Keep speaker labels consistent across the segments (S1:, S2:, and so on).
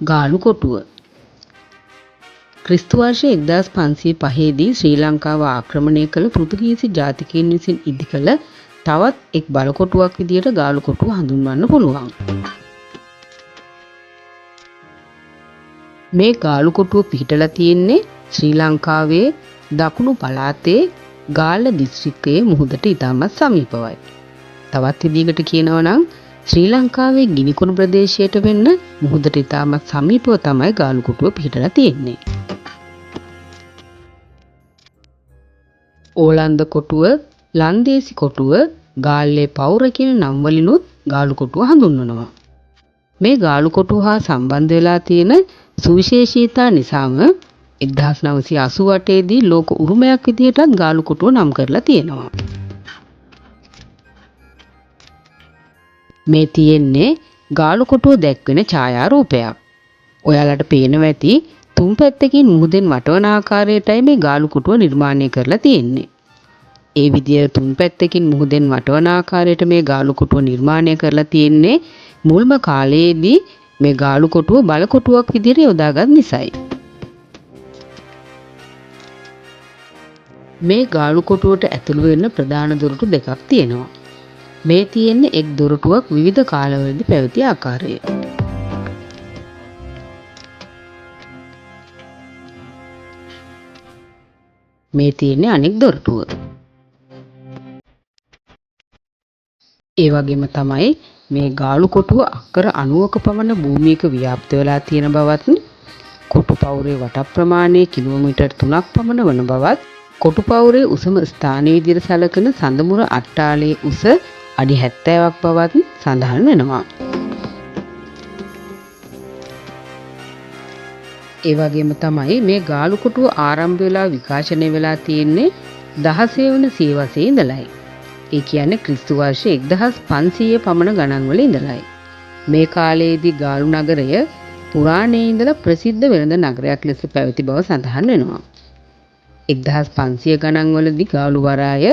S1: ගාලු කොටුව ක්‍රිස්තු වර්ෂ 1505 දී ශ්‍රී ලංකාව ආක්‍රමණය කළ පෘතුගීසි ජාතිකයන් විසින් ඉදිකළ තවත් එක් බලකොටුවක් විදියට ගාලු කොටුව හඳුන්වන්න පුළුවන්. මේ ගාලු කොටුව පිහිටලා තියෙන්නේ ශ්‍රී ලංකාවේ දකුණු පළාතේ ගාල්ල දිස්ත්‍රික්කයේ මුහුදට ඉතාමත් සමීපවයි. තවත් විදිහකට කියනවා නම් ශ්‍රී ලංකාවේ ගිනිකොන ප්‍රදේශයට වෙන්න මුහුදට ඉතාමත් සමීපව තමයි ගාලු කොටුව පිහිටලා තියෙන්නේ. ඕලන්ද කොටුව, ලන්දේසි කොටුව, ගාල්ලේ පවුර කියන නම් වලිනුත් ගාලු කොටුව හඳුන්වනවා. මේ ගාලු කොටුව හා සම්බන්ධ වෙලා තියෙන සුවිශේෂීතා නිසාම 1988 දී ලෝක උරුමයක් විදිහටත් ගාලු කොටුව නම් කරලා තියෙනවා. මේ තියෙන්නේ ගාලු කොටුව දැක්වෙන ඡායාරූපයක්. ඔයාලට පේනවා ඇති තුන් පැත්තකින් මුහුදෙන් වටවන ආකාරයටයි මේ ගාලු කොටුව නිර්මාණය කරලා තියෙන්නේ. ඒ විදියට තුන් පැත්තකින් මුහුදෙන් වටවන ආකාරයට මේ ගාලු කොටුව නිර්මාණය කරලා තියෙන්නේ මුල්ම කාලයේදී මේ ගාලු කොටුව බල කොටුවක් විදියට යොදාගත් නිසායි. මේ ගාලු කොටුවට ඇතුළු වෙන ප්‍රධාන දොරටු දෙකක් තියෙනවා. මේ තියෙන්නේ එක් දොරටුවක් විවිධ කාලවලදී පැවති ආකාරය. මේ තියෙන්නේ අනෙක් දොරටුව. ඒ වගේම තමයි මේ ගාලු කොටුව අක්කර 90ක පමණ භූමියක ව්‍යාප්ත වෙලා තියෙන බවත්, කොටු පවුරේ වට ප්‍රමාණය කිලෝමීටර් 3ක් පමණ වන බවත්, කොටු පවුරේ උසම ස්ථානයේ විදිහට සැලකෙන සඳමුර අට්ටාලයේ උස අඩි 70ක් බවත් සඳහන් වෙනවා. ඒ වගේම තමයි මේ ගාලු කොටුව ආරම්භ වෙලා විකාශනය වෙලා තියෙන්නේ 16 වන සියවසේ ඉඳලයි. ඒ කියන්නේ ක්‍රිස්තු වර්ෂ 1500 පමණ ගණන් වල ඉඳලයි. මේ කාලයේදී ගාලු නගරය පුරාණයේ ඉඳලා ප්‍රසිද්ධ වෙළඳ නගරයක් ලෙස පැවති බව සඳහන් වෙනවා. 1500 ගණන් වලදී ගාලු වරාය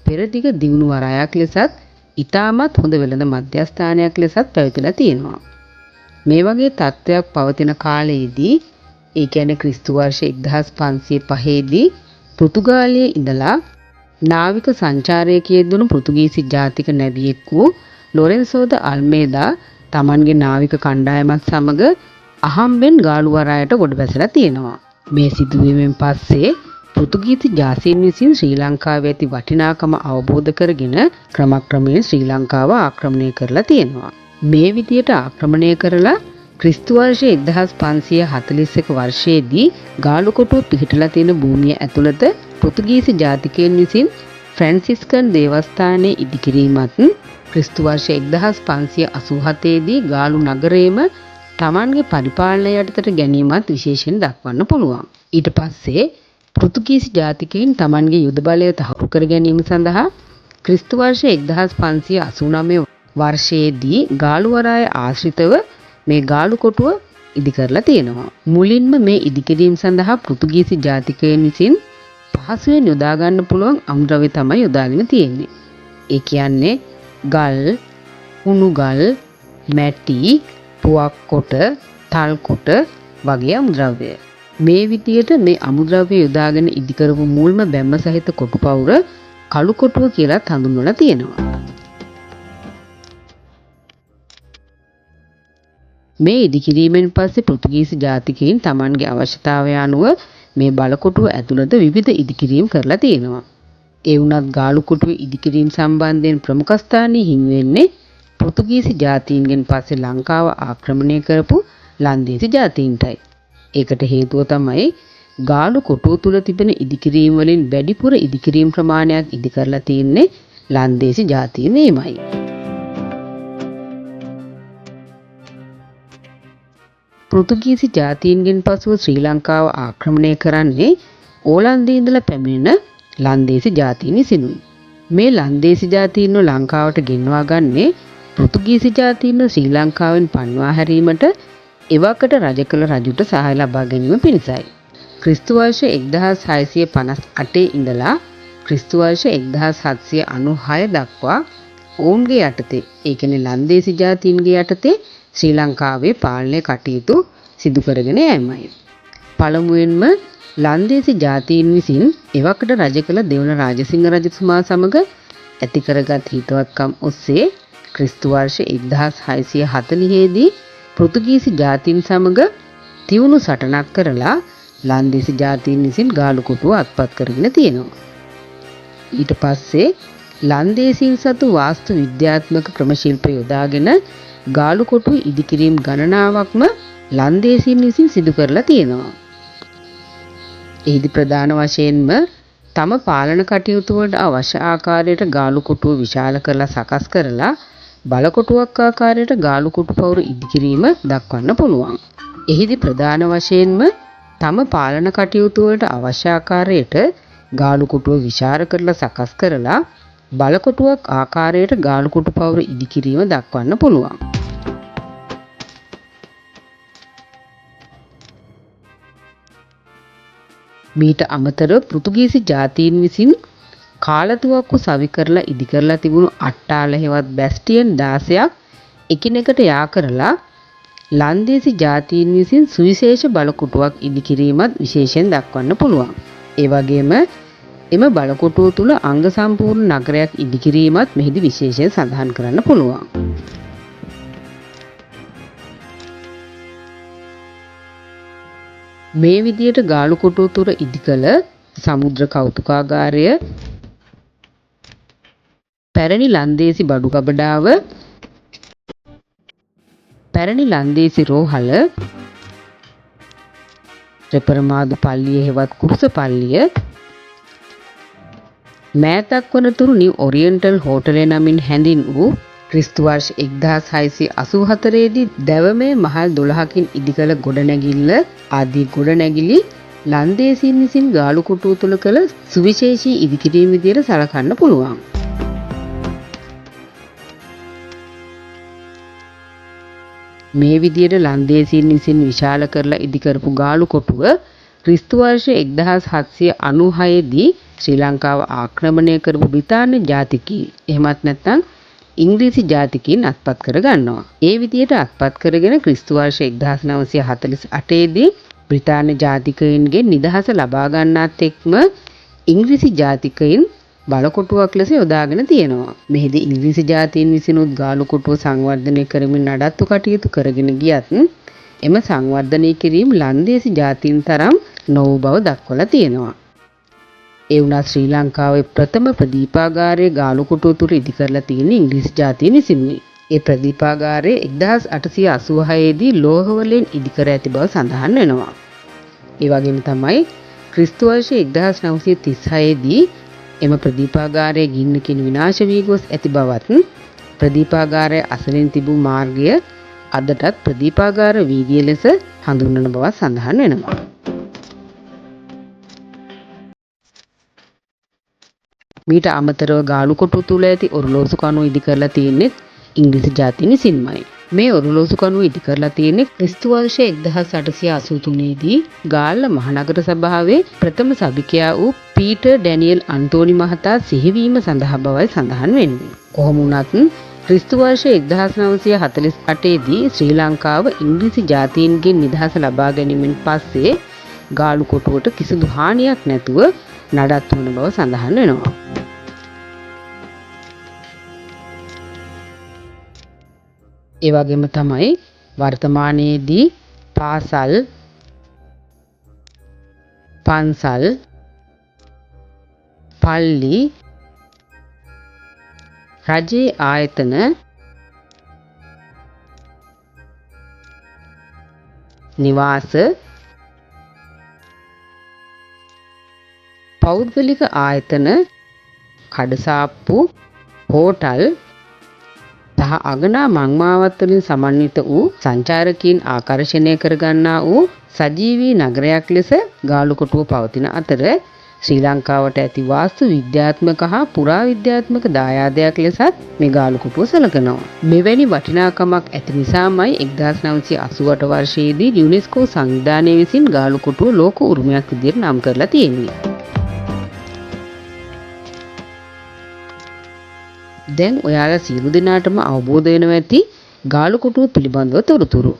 S1: පෙරදිග දියුණු වරායක් ලෙසත් ඉතාමත් හොඳ වෙළඳ මධ්‍යස්ථානයක් ලෙසත් පැවතිලා තියෙනවා. මේ වගේ තත්ත්වයක් පවතින කාලයේදී ඒ කියන්නේ ක්‍රිස්තු වර්ෂ 1505 දී පෘතුගාලයේ ඉඳලා නාවික සංචාරකයෙක් දුණු පෘතුගීසි ජාතික නැවියෙක් වූ ලොරෙන්සෝ ද අල්මේදා තමන්ගේ නාවික කණ්ඩායමත් සමග අහම්බෙන් ගාලු වරායට ගොඩ බැසලා තියෙනවා. මේ සිදුවීමෙන් පස්සේ පෘතුගීසි ජාතීන් විසින් ශ්‍රී ලංකාවේ ඇති වටිනාකම අවබෝධ කරගෙන ක්‍රමක්‍රමයෙන් ශ්‍රී ලංකාව ආක්‍රමණය කරලා තියෙනවා. මේ විදියට ආක්‍රමණය කරලා ක්‍රිස්තු වර්ෂ 1541 වර්ෂයේදී ගාලු කොටුව පිහිටලා තියෙන භූමිය ඇතුළත පෘතුගීසි ජාතිකයන් විසින් ෆ්‍රැන්සිස්කන් දේවස්ථානයේ ඉදිකිරීමත් ක්‍රිස්තු වර්ෂ 1587 දී ගාලු නගරයේම තමන්ගේ පරිපාලනය යටතට ගැනීමත් විශේෂයෙන් දක්වන්න පුළුවන්. ඊට පස්සේ පෘතුගීසි ජාතිකයන් තමන්ගේ යුද බලය තහවුරු කර ගැනීම සඳහා ක්‍රිස්තු වර්ෂ 1589 වර්ෂයේදී ගාලු වරාය ආශ්‍රිතව මේ ගාලු කොටුව ඉදි කරලා තියෙනවා. මුලින්ම මේ ඉදිකිරීම සඳහා පෘතුගීසි ජාතිකයන් විසින් පහසුවෙන් යොදා ගන්න පුළුවන් අමුද්‍රව්‍ය තමයි යොදාගෙන තියෙන්නේ. ඒ කියන්නේ ගල්, හුණු ගල්, මැටි, පුවක් කොට, තල් කොට වගේ අමුද්‍රව්‍ය. මේ විදියට මේ අමුද්‍රව්‍ය යොදාගෙන ඉදි කරපු මුල්ම බැම්ම සහිත කොටු පවුර කළු කොටුව කියලා හඳුන්වලා තියෙනවා. මේ ඉදිකිරීමෙන් පස්සේ පෘතුගීසි ජාතිකයන් තමන්ගේ අවශ්‍යතාවය අනුව මේ බලකොටුව ඇතුළත විවිධ ඉදිකිරීම් කරලා තියෙනවා. ඒ වුණත් ගාලු කොටුවේ ඉදිකිරීම සම්බන්ධයෙන් ප්‍රමුඛ ස්ථානයේ හිමි වෙන්නේ පෘතුගීසි ජාතීන්ගෙන් පස්සේ ලංකාව ආක්‍රමණය කරපු ලන්දේසි ජාතීන්ටයි. ඒකට හේතුව තමයි ගාලු කොටුව තුල තිබෙන ඉදිකිරීම් වලින් වැඩිපුර ඉදිකිරීම් ප්‍රමාණයක් ඉදි කරලා තියෙන්නේ ලන්දේසි ජාතීන් වීමයි. පෘතුගීසි ජාතීන්ගෙන් පසුව ශ්‍රී ලංකාව ආක්‍රමණය කරන්නේ ඕලන්දයේ ඉඳලා පැමිණෙන ලන්දේසි ජාතීන් විසිනුයි. මේ ලන්දේසි ජාතීන්ව ලංකාවට ගෙන්වා ගන්නේ පෘතුගීසි ජාතීන්ව ශ්‍රී ලංකාවෙන් පන්වා හැරීමට එවකට රජ කළ රජුට සහාය ලබා ගැනීම පිණිසයි. ක්‍රිස්තු වර්ෂ 1658 ඉඳලා ක්‍රිස්තු වර්ෂ 1796 දක්වා ඔවුන්ගේ යටතේ ඒ කියන්නේ ලන්දේසි ජාතීන්ගේ යටතේ ශ්‍රී ලංකාවේ පාලනය කටයුතු සිදු කරගෙන යෑමයි. පළමුවෙන්ම ලන්දේසි ජාතීන් විසින් එවකට රජ කළ දෙවන රාජසිංහ රජතුමා සමග ඇති කරගත් හිතවත්කම් ඔස්සේ ක්‍රිස්තු වර්ෂ 1640 දී පෘතුගීසි ජාතීන් සමග තියුණු සටනක් කරලා ලන්දේසි ජාතීන් විසින් ගාලු කොටුව අත්පත් කරගෙන තියෙනවා. ඊට පස්සේ ලන්දේසීන් සතු වාස්තු විද්‍යාත්මක ක්‍රම ශිල්ප යොදාගෙන ගාලු කොටුව ඉදිකිරීම් ගණනාවක්ම ලන්දේසීන් විසින් සිදු කරලා තියෙනවා. එහිදී ප්‍රධාන වශයෙන්ම තම පාලන කටයුතු වලට අවශ්‍ය ආකාරයට ගාලු කොටුව විශාල කරලා සකස් කරලා බලකොටුවක් ආකාරයට ගාලු කොටු පවුර ඉදිකිරීම දක්වන්න පුළුවන්. එහිදී ප්‍රධාන වශයෙන්ම තම පාලන කටයුතු වලට අවශ්‍ය ආකාරයට ගාලු කොටුව විශාල කරලා සකස් කරලා බලකොටුවක් ආකාරයට ගාලු කොටු පවුර ඉදිකිරීම දක්වන්න පුළුවන්. මීට අමතරව පෘතුගීසි ජාතීන් විසින් කාලතුවක්කු සවි කරලා ඉදි කරලා තිබුණු අට්ටාල හෙවත් බැස්ටියන් 16ක් එකිනෙකට යා කරලා ලන්දේසි ජාතීන් විසින් සුවිශේෂ බලකොටුවක් ඉදිකිරීමත් විශේෂයෙන් දක්වන්න පුළුවන්. ඒ වගේම එම බලකොටුව තුල අංග සම්පූර්ණ නගරයක් ඉදිකිරීමත් මෙහිදී විශේෂයෙන් සඳහන් කරන්න පුළුවන්. මේ විදියට ගාලු කොටුව තුර ඉදිකළ සමුද්‍ර කෞතුකාගාරය, පැරණි ලන්දේසි බඩු කබඩාව, පැරණි ලන්දේසි රෝහල, රෙපරමාදු පල්ලිය හෙවත් කුරුස පල්ලිය, මෑතක් වනතුරු නිව් ඔරියන්ටල් හෝටලය නමින් හැඳින් වූ ක්‍රිස්තු වර්ෂ 1684 දී දැවමේ මහල් 12කින් ඉදිකළ ගොඩනැගිල්ල ආදී ගොඩනැගිලි ලන්දේසීන් විසින් ගාලු කොටුව තුල කළ සුවිශේෂී ඉදිකිරීම විදියට සලකන්න පුළුවන්. මේ විදියට ලන්දේසීන් විසින් විශාල කරලා ඉදිකරපු ගාලු කොටුව ක්‍රිස්තු වර්ෂ 1796 දී ශ්‍රී ලංකාව ආක්‍රමණය කරපු බ්‍රිතාන්‍ය ජාතිකයින් එහෙමත් නැත්නම් ඉංග්‍රීසි ජාතිකයින් අත්පත් කර ගන්නවා. ඒ විදියට අත්පත් කරගෙන ක්‍රිස්තු වර්ෂ 1948 දී බ්‍රිතාන්‍ය ජාතිකයින්ගේ නිදහස ලබා ගන්නත් එක්ම ඉංග්‍රීසි ජාතිකයින් බලකොටුවක් ලෙස යොදාගෙන තියෙනවා. මෙහිදී ඉංග්‍රීසි ජාතීන් විසිනුත් ගාලු කොටුව සංවර්ධනය කරමින් නඩත්තු කටයුතු කරගෙන ගියත් එම සංවර්ධනය කිරීම ලන්දේසි ජාතීන් තරම් නොවූ බව දක්වලා තියෙනවා. ඒ වුණත් ශ්‍රී ලංකාවේ ප්‍රථම ප්‍රදීපාගාරයේ ගාලු කොටුව තුර ඉදි කරලා තියෙන ඉංග්‍රීසි ජාතීන් විසිනුයි. ඒ ප්‍රදීපාගාරයේ 1886 දී ලෝහ වලින් ඉදි කර ඇති බව සඳහන් වෙනවා. ඒ වගේම තමයි ක්‍රිස්තු වර්ෂ 1936 දී එම ප්‍රදීපාගාරයේ ගින්නකින් විනාශ වී ගොස් ඇති බවත් ප්‍රදීපාගාරයේ අසලින් තිබූ මාර්ගය අදටත් ප්‍රදීපාගාර වීදිය ලෙස හඳුන්වන බව සඳහන් වෙනවා. මීට අමතරව ගාලු කොටුව තුල ඇති ඔරලෝසු කණුව ඉදි කරලා තියෙන්නේ ඉංග්‍රීසි ජාතීන් විසින්මයි. මේ ඔරලෝසු කණුව ඉදි කරලා තියෙන්නේ ක්‍රිස්තු වර්ෂ 1883 දී ගාල්ල මහනගර සභාවේ ප්‍රථම සභිකයා වූ පීටර් ඩැනියල් අන්තෝනි මහතා සිහිවීම සඳහා බවයි සඳහන් වෙන්නේ. කොහොම වුණත් ක්‍රිස්තු වර්ෂ 1948 දී ශ්‍රී ලංකාව ඉංග්‍රීසි ජාතීන්ගෙන් නිදහස ලබා ගැනීමෙන් පස්සේ ගාලු කොටුවට කිසිදු හානියක් නැතුව නඩත්තු වන බව සඳහන් වෙනවා. ඒ වගේම තමයි වර්තමානයේදී පාසල්, පන්සල්, පල්ලි, රජයේ ආයතන, නිවාස, පෞද්ගලික ආයතන, කඩසාප්පු, හෝටල් සහ අගනා මංමාවත් වලින් සමන්විත වූ සංචාරකීන් ආකර්ෂණය කරගන්නා වූ සජීවී නගරයක් ලෙස ගාලු කොටුව පවතින අතර ශ්‍රී ලංකාවට ඇති වාස්තු විද්‍යාත්මක හා පුරා විද්‍යාත්මක දායාදයක් ලෙසත් මේ ගාලු කොටුව සැලකෙනවා. මෙවැනි වටිනාකමක් ඇති නිසාමයි 1988 වර්ෂයේදී යුනෙස්කෝ සංවිධානය විසින් ගාලු කොටුව ලෝක උරුමයක් විදිහට නම් කරලා තියෙන්නේ. දැන් ඔයාලා සියලු දෙනාටම අවබෝධ වෙනවා ඇති ගාලු කොටුව පිළිබඳව තොරතුරු.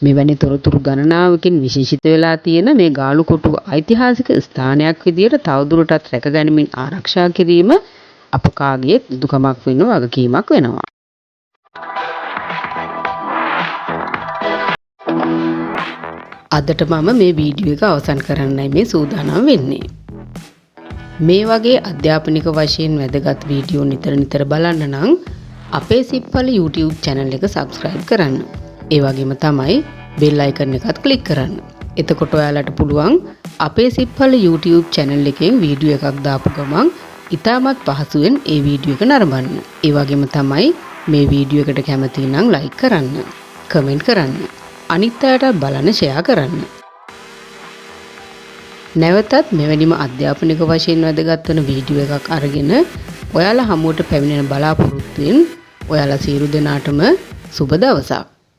S1: මෙවැනි තොරතුරු ගණනාවකින් විශේෂිත වෙලා තියෙන මේ ගාලුකොටුව ඓතිහාසික ස්ථානයක් විදියට තවදුරටත් රැකගැනීමෙන් ආරක්ෂා කිරීම අප කාගේ යුතුකමක් වෙන වගකීමක් වෙනවා. අදට මම මේ වීඩියෝ එක අවසන් කරන්නයි මේ සූදානම් වෙන්නේ. මේ වගේ අධ්‍යාපනික වශයෙන් වැදගත් වීඩියෝ නිතර බලන්න නම් අපේ සිප්පල YouTube channel එක subscribe කරන්න. ඒ වගේම තමයි bell icon එකත් click කරන්න. එතකොට ඔයාලට පුළුවන් අපේ සිප්පල YouTube channel එකෙන් වීඩියෝ එකක් දාපු ගමන් ඉතාමත් පහසුවෙන් ඒ වීඩියෝ එක නරඹන්න. ඒ වගේම තමයි මේ වීඩියෝ එකට කැමති නම් like කරන්න, comment කරන්න, අනිත් අයට බලන්න share කරන්න. නැවතත් මෙවැනිම අධ්‍යාපනික වශයෙන් වැදගත් වෙන වීඩියෝ එකක් අරගෙන ඔයාලා හමුවට පැමිණෙන බලාපොරොත්තුෙන් ඔයාලා සියලු දෙනාටම සුබ දවසක්.